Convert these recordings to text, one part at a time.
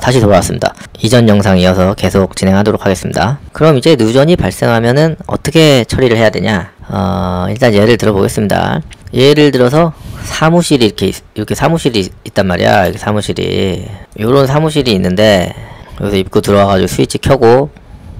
다시 돌아왔습니다. 이전 영상 이어서 계속 진행하도록 하겠습니다. 그럼 이제 누전이 발생하면은 어떻게 처리를 해야 되냐? 일단 예를 들어 보겠습니다. 예를 들어서 사무실이 이렇게 사무실이 있단 말이야. 이렇게 사무실이. 요런 사무실이 있는데, 여기서 입구 들어와가지고 스위치 켜고,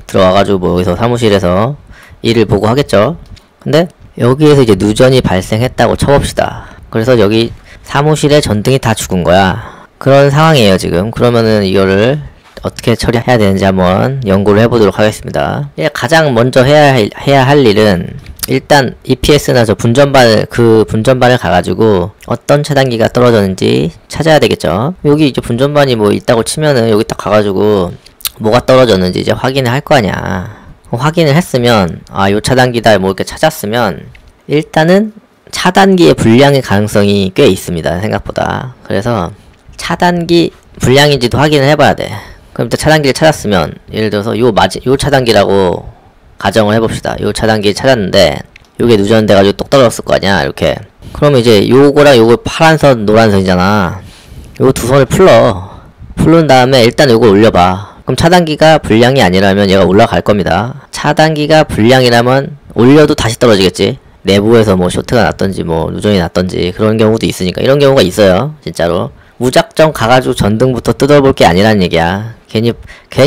들어와가지고 뭐 여기서 사무실에서 일을 보고 하겠죠? 근데 여기에서 이제 누전이 발생했다고 쳐봅시다. 그래서 여기 사무실에 전등이 다 죽은 거야. 그런 상황이에요, 지금. 그러면은 이거를 어떻게 처리해야 되는지 한번 연구를 해보도록 하겠습니다. 가장 먼저 해야 할 일은 일단 EPS나 저 분전반을 가가지고 어떤 차단기가 떨어졌는지 찾아야 되겠죠. 여기 이제 분전반이 뭐 있다고 치면은 여기 딱 가가지고 뭐가 떨어졌는지 이제 확인을 할 거 아니야. 확인을 했으면, 요 차단기다 뭐 이렇게 찾았으면 일단은 차단기의 불량의 가능성이 꽤 있습니다, 생각보다. 그래서 차단기 불량인지도 확인을 해봐야 돼. 그럼 일단 차단기를 찾았으면, 예를 들어서 요 차단기라고 가정을 해봅시다. 요 차단기 찾았는데 요게 누전돼가지고 똑 떨어졌을 거 아니야, 이렇게. 그러면 이제 요거랑 요거 파란 선 노란 선이잖아. 요 두 선을 풀은 다음에 일단 요걸 올려봐. 그럼 차단기가 불량이 아니라면 얘가 올라갈 겁니다. 차단기가 불량이라면 올려도 다시 떨어지겠지. 내부에서 뭐 쇼트가 났던지 뭐 누전이 났던지 그런 경우도 있으니까. 이런 경우가 있어요, 진짜로. 무작정 가가지고 전등부터 뜯어볼 게 아니란 얘기야. 괜히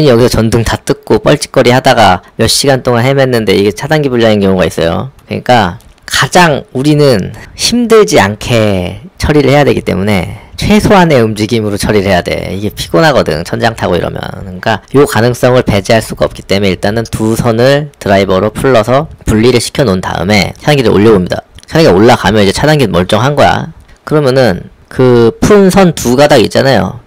여기서 전등 다 뜯고 뻘짓거리 하다가 몇 시간 동안 헤맸는데 이게 차단기 불량인 경우가 있어요. 그러니까 가장 우리는 힘들지 않게 처리를 해야 되기 때문에 최소한의 움직임으로 처리를 해야 돼. 이게 피곤하거든, 천장 타고 이러면. 그러니까 요 가능성을 배제할 수가 없기 때문에 일단은 두 선을 드라이버로 풀러서 분리를 시켜 놓은 다음에 차단기를 올려봅니다. 차단기가 올라가면 이제 차단기 멀쩡한 거야. 그러면은 그 푼 선 두 가닥 있잖아요.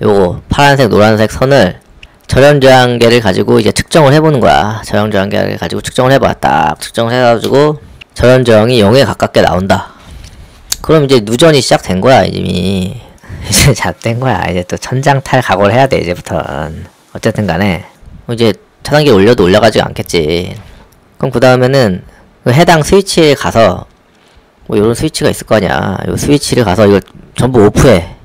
요거 파란색 노란색 선을 저렴저항계를 가지고 이제 측정을 해보는 거야. 저렴저항계를 가지고 측정을 해봐. 딱 측정을 해가지고 저렴저항이 0에 가깝게 나온다. 그럼 이제 누전이 시작된 거야, 이미. 이제 잣된 거야. 이제 또 천장 탈 각오를 해야 돼, 이제부터는. 어쨌든 간에 이제 차단기 올려도 올라가지가 않겠지. 그럼 그 다음에는 그 해당 스위치에 가서 뭐 요런 스위치가 있을 거 아니야. 요 스위치를 가서 이걸 전부 오프해.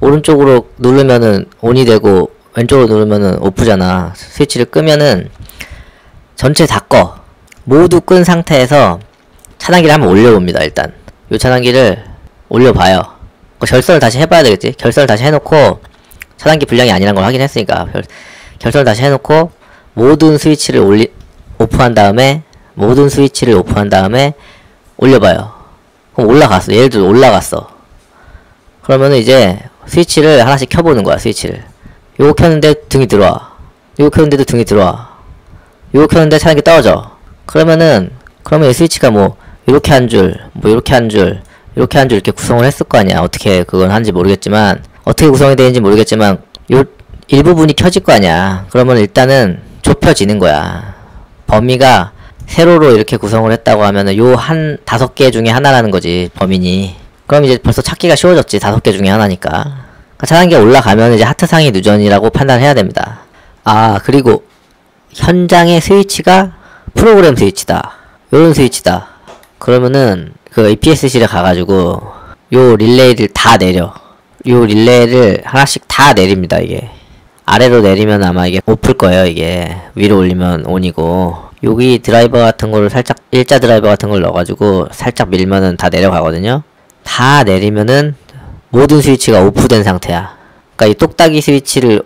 오른쪽으로 누르면은 온이 되고 왼쪽으로 누르면은 오프잖아. 스위치를 끄면은 전체 다 꺼. 모두 끈 상태에서 차단기를 한번 올려봅니다. 일단 요 차단기를 올려봐요. 결선을 다시 해봐야 되겠지. 결선을 다시 해놓고 차단기 불량이 아니란 걸 확인했으니까 결선을 다시 해놓고 모든 스위치를 오프한 다음에 올려봐요. 그럼 올라갔어. 예를 들어 올라갔어. 그러면은 이제 스위치를 하나씩 켜보는 거야. 스위치를 요거 켰는데 등이 들어와. 요거 켰는데도 등이 들어와. 요거 켰는데 차단기 떨어져. 그러면 이 스위치가 뭐 요렇게 한 줄, 뭐 요렇게 한 줄, 요렇게 한 줄 이렇게 구성을 했을 거 아니야. 어떻게 그건 하는지 모르겠지만, 어떻게 구성이 되는지 모르겠지만 요 일부분이 켜질 거 아니야. 그러면 일단은 좁혀지는 거야. 범위가 세로로 이렇게 구성을 했다고 하면은 요 한 5개 중에 하나라는 거지, 범인이. 그럼 이제 벌써 찾기가 쉬워졌지. 5개 중에 하나니까. 그러니까 차단기가 올라가면 이제 하트상위 누전이라고 판단해야 됩니다. 그리고 현장의 스위치가 프로그램 스위치다. 요런 스위치다. 그러면은 그 APS실에 가가지고 요 릴레이를 다 내려. 요 릴레이를 하나씩 다 내립니다. 이게 아래로 내리면 아마 이게 오플 거예요. 이게 위로 올리면 온이고, 여기 드라이버 같은 거를 살짝 일자 드라이버 같은 걸 넣어가지고 살짝 밀면은 다 내려가거든요. 다 내리면은 모든 스위치가 오프된 상태야. 그러니까 이 똑딱이 스위치를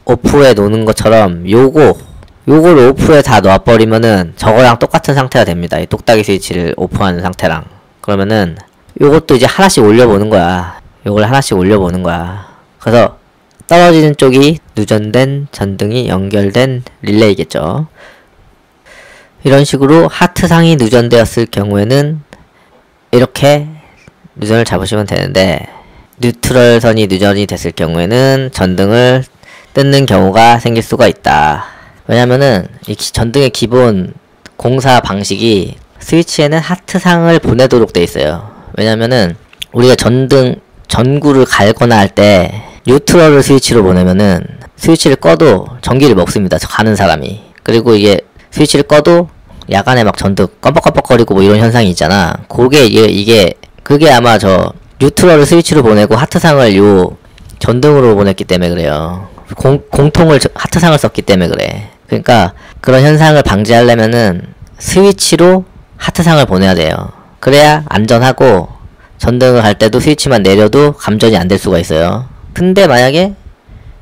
오프해 놓는 것처럼 요걸 오프에 다 놔버리면은 저거랑 똑같은 상태가 됩니다. 이 똑딱이 스위치를 오프하는 상태랑. 그러면은 요것도 이제 하나씩 올려보는 거야. 요걸 하나씩 올려보는 거야. 그래서 떨어지는 쪽이 누전된 전등이 연결된 릴레이겠죠. 이런 식으로 하트상이 누전되었을 경우에는 이렇게 누전을 잡으시면 되는데, 뉴트럴선이 누전이 됐을 경우에는 전등을 뜯는 경우가 생길 수가 있다. 왜냐면은 이 전등의 기본 공사 방식이 스위치에는 하트상을 보내도록 돼 있어요. 왜냐면은 우리가 전구를 갈거나 할 때 뉴트럴을 스위치로 보내면은 스위치를 꺼도 전기를 먹습니다. 가는 사람이. 그리고 이게 스위치를 꺼도 야간에 막 전등 껌뻑껌뻑거리고 뭐 이런 현상이 있잖아. 그게 아마 저 뉴트럴을 스위치로 보내고 하트상을 요 전등으로 보냈기 때문에 그래요. 공통을 하트상을 썼기 때문에 그래. 그러니까 그런 현상을 방지하려면은 스위치로 하트상을 보내야 돼요. 그래야 안전하고 전등을 할 때도 스위치만 내려도 감전이 안 될 수가 있어요. 근데 만약에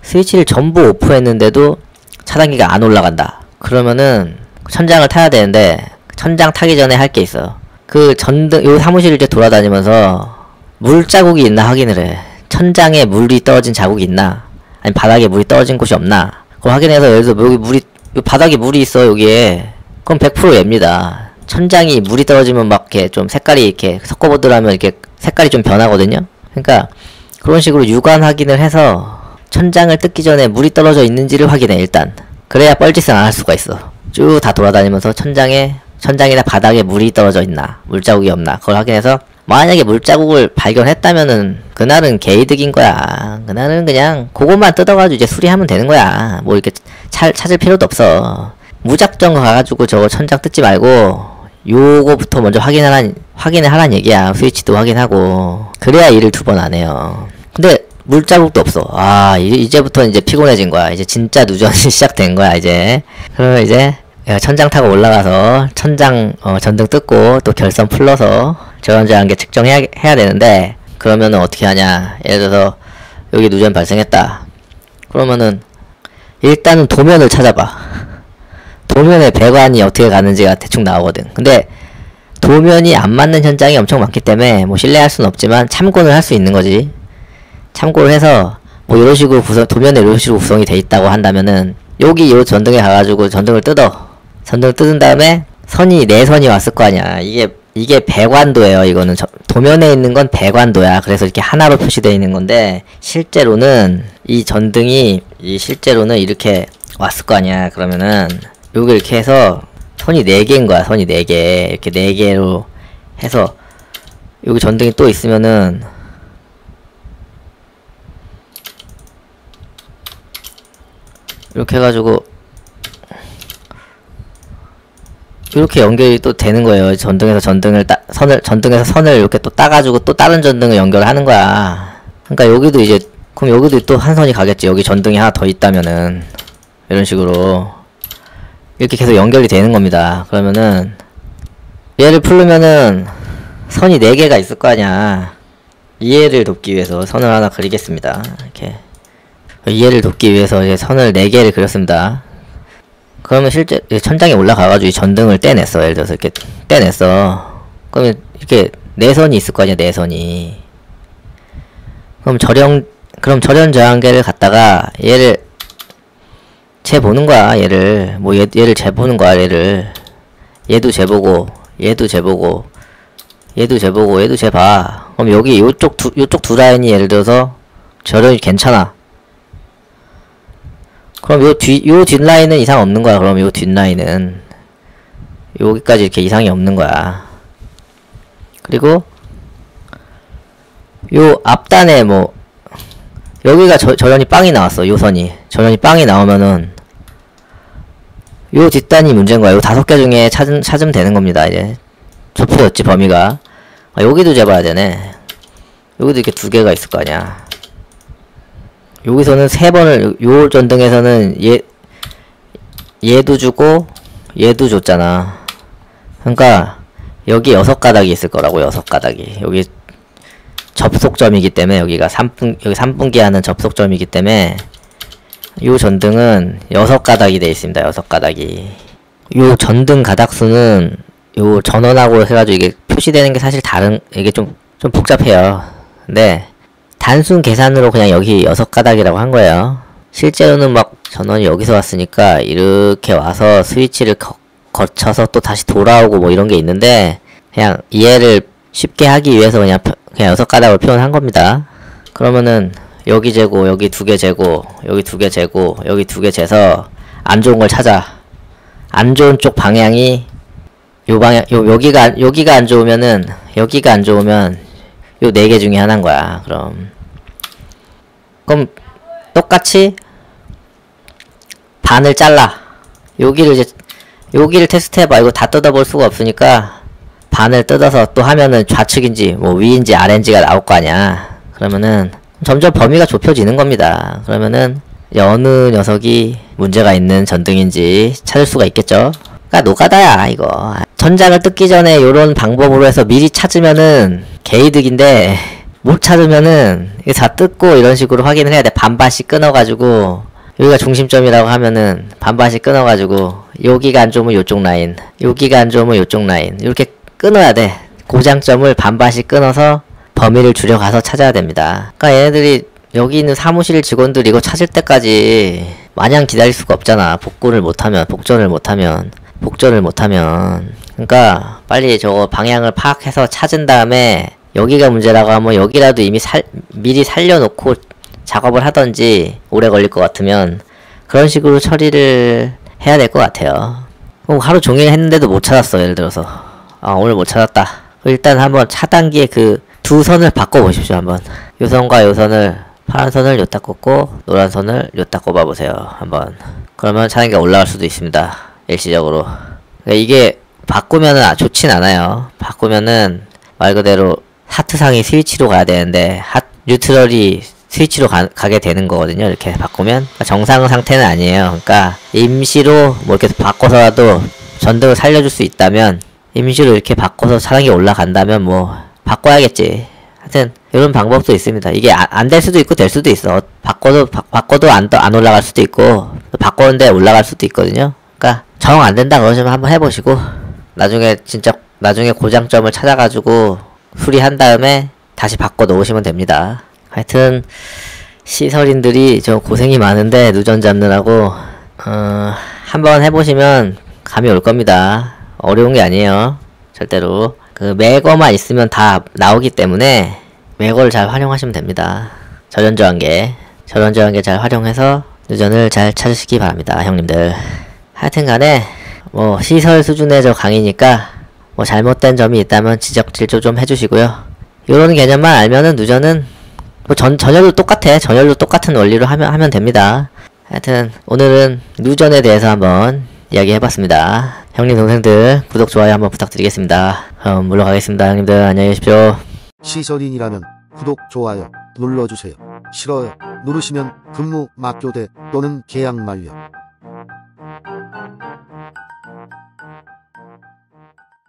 스위치를 전부 오프했는데도 차단기가 안 올라간다. 그러면은 천장을 타야 되는데 천장 타기 전에 할 게 있어요. 그 전등, 요 사무실을 이제 돌아다니면서 물 자국이 있나 확인을 해. 천장에 물이 떨어진 자국이 있나? 아니 바닥에 물이 떨어진 곳이 없나? 그걸 확인해서 예를 들어서 여기 물이, 요 바닥에 물이 있어 여기에. 그럼 100% 얘입니다. 천장이 물이 떨어지면 막 이렇게 좀 색깔이 이렇게 섞어보더라면 이렇게 색깔이 좀 변하거든요. 그러니까 그런 식으로 육안 확인을 해서 천장을 뜯기 전에 물이 떨어져 있는지를 확인해 일단. 그래야 뻘짓은 안 할 수가 있어. 쭉 다 돌아다니면서 천장이나 바닥에 물이 떨어져 있나, 물자국이 없나, 그걸 확인해서 만약에 물자국을 발견했다면은 그날은 개이득인 거야. 그날은 그냥 그것만 뜯어가지고 이제 수리하면 되는 거야. 뭐 이렇게 찾을 필요도 없어. 무작정 가가지고 저거 천장 뜯지 말고 요거부터 먼저 확인을 하란 얘기야. 스위치도 확인하고. 그래야 일을 2번 안 해요. 근데 물자국도 없어. 아, 이제부터 이제 피곤해진 거야. 이제 진짜 누전이 시작된 거야, 이제. 그러면 이제 천장 타고 올라가서 천장 전등 뜯고 또 결선 풀러서 저연저연계 측정해야 되는데, 그러면은 어떻게 하냐. 예를 들어서 여기 누전 발생했다. 그러면은 일단은 도면을 찾아봐. 도면의 배관이 어떻게 가는지가 대충 나오거든. 근데 도면이 안 맞는 현장이 엄청 많기 때문에 뭐 신뢰할 수는 없지만 참고는 할 수 있는 거지. 참고를 해서 뭐 이런 식으로 도면에 이런 식으로 구성이 돼 있다고 한다면은 여기 요 전등에 가가지고 전등을 뜯은 다음에 선이 4선이 왔을 거 아니야. 이게 배관도예요. 이거는 도면에 있는 건 배관도야. 그래서 이렇게 하나로 표시되어 있는 건데, 실제로는 이 전등이 실제로는 이렇게 왔을 거 아니야. 그러면은 요게 이렇게 해서 선이 4개인 거야. 선이 4개. 이렇게 4개로 해서 여기 전등이 또 있으면은 이렇게 해가지고 이렇게 연결이 또 되는 거예요. 전등에서 선을 이렇게 또 따가지고 또 다른 전등을 연결하는 거야. 그러니까 여기도 이제, 그럼 여기도 또 한 선이 가겠지. 여기 전등이 하나 더 있다면은 이런 식으로 이렇게 계속 연결이 되는 겁니다. 그러면은 얘를 풀려면은 선이 4개가 있을 거 아니야. 이해를 돕기 위해서 선을 하나 그리겠습니다. 이렇게 이해를 돕기 위해서 이제 선을 4개를 그렸습니다. 그러면 실제 천장에 올라가가지고 이 전등을 떼냈어. 예를 들어서 이렇게 떼냈어. 그러면 이렇게 4선이 있을 거 아니야. 4선이. 그럼 절연 저항계를 갖다가 얘를 재보는 거야. 얘를 재보는 거야. 얘도 재보고 얘도 재보고 얘도 재보고 얘도 재봐. 그럼 여기 요쪽 두 라인이 예를 들어서 절연이 괜찮아. 그럼 요 뒷라인은 이상 없는 거야. 그럼 요 뒷라인은 여기까지 이렇게 이상이 없는 거야. 그리고 요 앞단에 뭐 여기가 절연이 빵이 나왔어. 요 선이 절연이 빵이 나오면은 요 뒷단이 문제인 거야. 요 5개 중에 찾으면 되는 겁니다. 이제 좁혀졌지 범위가. 아, 여기도 재봐야 되네. 여기도 이렇게 2개가 있을 거 아니야. 여기서는 3번을, 요 전등에서는 얘도 주고 얘도 줬잖아. 그러니까 여기 6가닥이 있을 거라고. 6가닥이 여기 접속점이기 때문에, 여기 3분기 하는 접속점이기 때문에 요 전등은 6가닥이 되어 있습니다. 6가닥이. 요 전등 가닥수는 요 전원하고 해가지고 이게 표시되는 게 사실 이게 좀 복잡해요. 근데 단순 계산으로 그냥 여기 6가닥이라고 한 거예요. 실제로는 막 전원이 여기서 왔으니까 이렇게 와서 스위치를 거쳐서 또 다시 돌아오고 뭐 이런 게 있는데, 그냥 이해를 쉽게 하기 위해서 그냥 6가닥을 표현한 겁니다. 그러면은 여기 재고, 여기 2개 재고, 여기 2개 재고, 여기 2개 재서 안 좋은 걸 찾아. 안 좋은 쪽 방향이 요 방향, 여기가 안 좋으면은, 여기가 안 좋으면 요 4개 중에 하나인 거야. 그럼 똑같이 반을 잘라. 여기를 테스트해봐. 이거 다 뜯어볼 수가 없으니까 반을 뜯어서 또 하면은 좌측인지 뭐 위인지 아래인지가 나올 거 아니야. 그러면은 점점 범위가 좁혀지는 겁니다. 그러면은 어느 녀석이 문제가 있는 전등인지 찾을 수가 있겠죠. 그러니까 노가다야 이거. 전장을 뜯기 전에 요런 방법으로 해서 미리 찾으면은 개이득인데 못 찾으면은 이게 다 뜯고 이런 식으로 확인을 해야 돼. 반반씩 끊어가지고 여기가 중심점이라고 하면은 반반씩 끊어가지고 여기가 안 좋으면 요쪽 라인, 여기가 안 좋으면 요쪽 라인 이렇게 끊어야 돼. 고장점을 반반씩 끊어서 범위를 줄여가서 찾아야 됩니다. 그러니까 얘네들이 여기 있는 사무실 직원들 이거 찾을 때까지 마냥 기다릴 수가 없잖아. 복전을 못하면 그러니까 빨리 저거 방향을 파악해서 찾은 다음에 여기가 문제라고 하면 여기라도 이미 미리 살려놓고 작업을 하던지 오래 걸릴 것 같으면 그런 식으로 처리를 해야 될 것 같아요. 하루 종일 했는데도 못 찾았어. 예를 들어서 오늘 못 찾았다. 일단 한번 차단기에 그 두 선을 바꿔 보십시오. 한번 요 선과 요 선을, 파란 선을 요따 꽂고 노란 선을 요따 꼽아 보세요. 한번. 그러면 차단기가 올라갈 수도 있습니다. 일시적으로. 그러니까 이게 바꾸면은 좋진 않아요. 바꾸면은 말 그대로 하트상이 스위치로 가야 되는데 뉴트럴이 스위치로 가게 되는 거거든요. 이렇게 바꾸면 정상 상태는 아니에요. 그러니까 임시로 뭐 이렇게 바꿔서라도 전등을 살려줄 수 있다면 임시로 이렇게 바꿔서 차단기 올라간다면 뭐 바꿔야겠지. 하여튼 이런 방법도 있습니다. 이게 안 될 수도 있고 될 수도 있어. 바꿔도 안 올라갈 수도 있고 바꾸는데 올라갈 수도 있거든요. 그러니까 정 안 된다 그러시면 한번 해보시고 나중에 고장점을 찾아가지고 수리한 다음에 다시 바꿔 놓으시면 됩니다. 하여튼 시설인들이 좀 고생이 많은데 누전 잡느라고 한번 해보시면 감이 올 겁니다. 어려운 게 아니에요. 절대로. 그 매거만 있으면 다 나오기 때문에 매거를 잘 활용하시면 됩니다. 절연저항계 잘 활용해서 누전을 잘 찾으시기 바랍니다. 형님들. 하여튼 간에 뭐 시설 수준의 저 강의니까 뭐 잘못된 점이 있다면 지적 질조 좀 해주시고요. 요런 개념만 알면은 누전은 뭐 전열도 똑같아. 전열도 똑같은 원리로 하면 됩니다. 하여튼 오늘은 누전에 대해서 한번 이야기해봤습니다. 형님 동생들 구독 좋아요 한번 부탁드리겠습니다. 물러가겠습니다. 형님들 안녕히 계십시오. 시설인이라면 구독 좋아요 눌러주세요. 싫어요 누르시면 근무 막교대 또는 계약 만료.